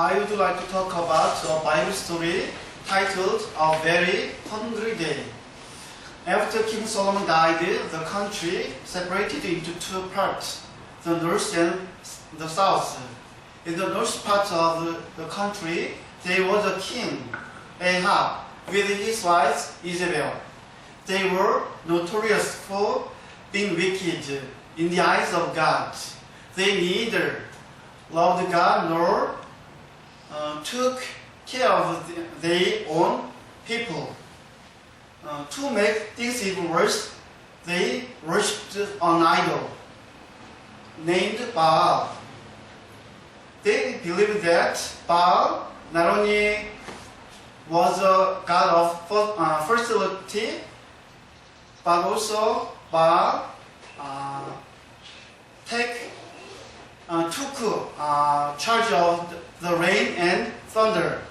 I would like to talk about a Bible story titled A Very Hungry Day. After King Solomon died, the country separated into two parts, the north and the south. In the north part of the country, there was a king, Ahab, with his wife Isabel. They were notorious for being wicked in the eyes of God. They neither loved God nor took care of their own people. To make things even worse, they worshipped an idol named Baal. They believed that Baal not only was a god of fertility, but also Baal took charge of the rain and thunder.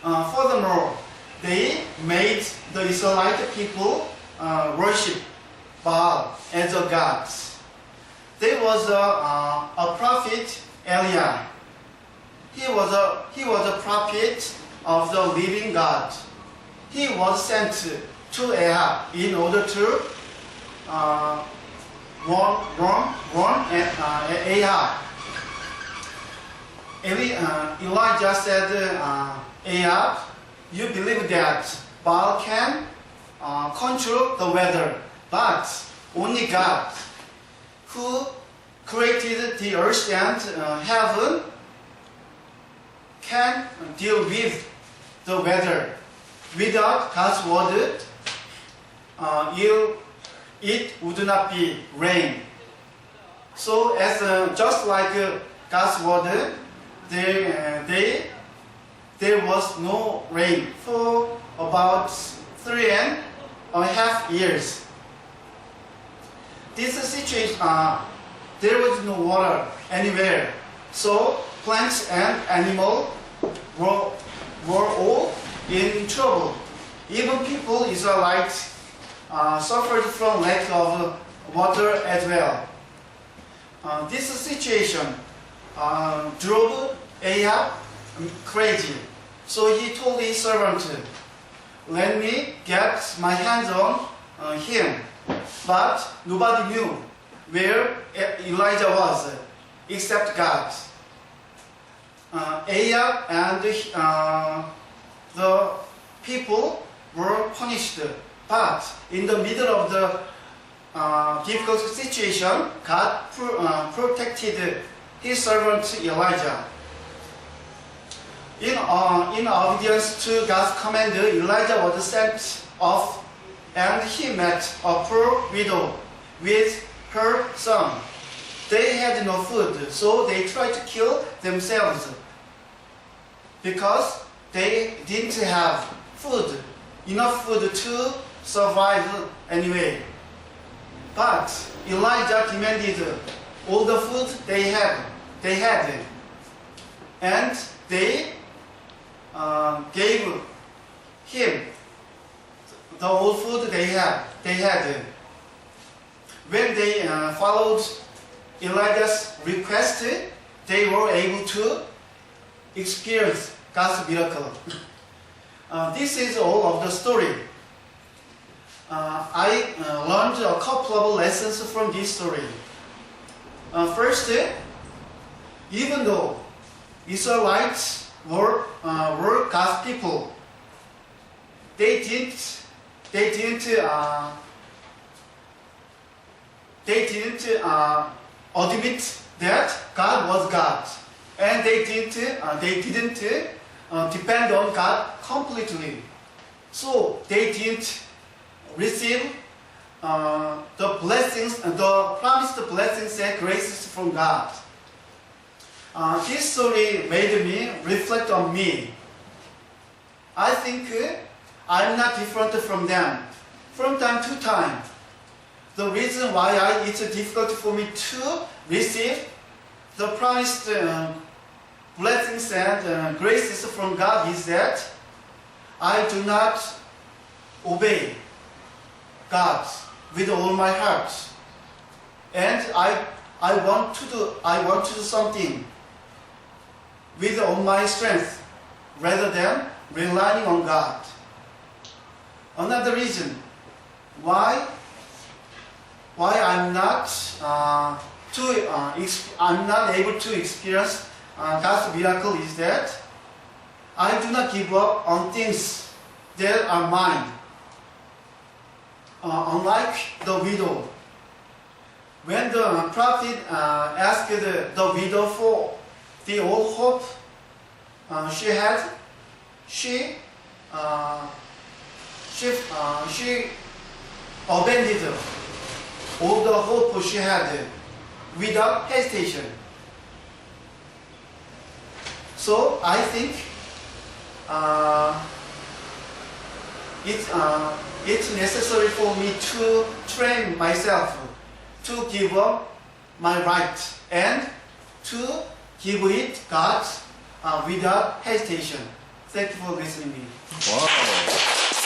Furthermore, they made the Israelite people worship Baal as a god. There was a prophet, Eliah. He was a prophet of the living God. He was sent to Ahab in order to warn Ahab. Elijah said, Ahab, you believe that Baal can control the weather, but only God, who created the earth and heaven, can deal with the weather. Without God's word, it would not be rain. So, just like God's word, there was no rain for about 3.5 years. This situation, there was no water anywhere, so plants and animals were all in trouble. Even people, Israelites, suffered from lack of water as well. This situation drove Ahab crazy. So he told his servant, let me get my hands on him. But nobody knew where Elijah was except God. Ahab and the people were punished. But in the middle of the difficult situation, God protected his servant Elijah. In obedience to God's command, Elijah was sent off, and he met a poor widow with her son. They had no food, so they tried to kill themselves because they didn't have food, enough food to survive anyway. But Elijah demanded all the food they had, and they gave him the old food they had. When they followed Elijah's request, they were able to experience God's miracle. This is all of the story. I learned a couple of lessons from this story. First, even though Israelites were God's people, they didn't admit that God was God, and they didn't depend on God completely. So they didn't receive the blessings, the promised blessings and graces from God. This story made me reflect on me. I think I'm not different from them. From time to time, the reason why it's difficult for me to receive the promised blessings and graces from God is that I do not obey God with all my heart, and I want to do something with all my strength rather than relying on God. Another reason why I'm not I'm not able to experience God's miracle is that I do not give up on things that are mine. Unlike the widow, when the prophet asked the widow for the old hope she had, she abandoned all the hope she had without hesitation. So I think it's necessary for me to train myself to give up my right and to give it God without hesitation. Thank you for listening to me. Wow.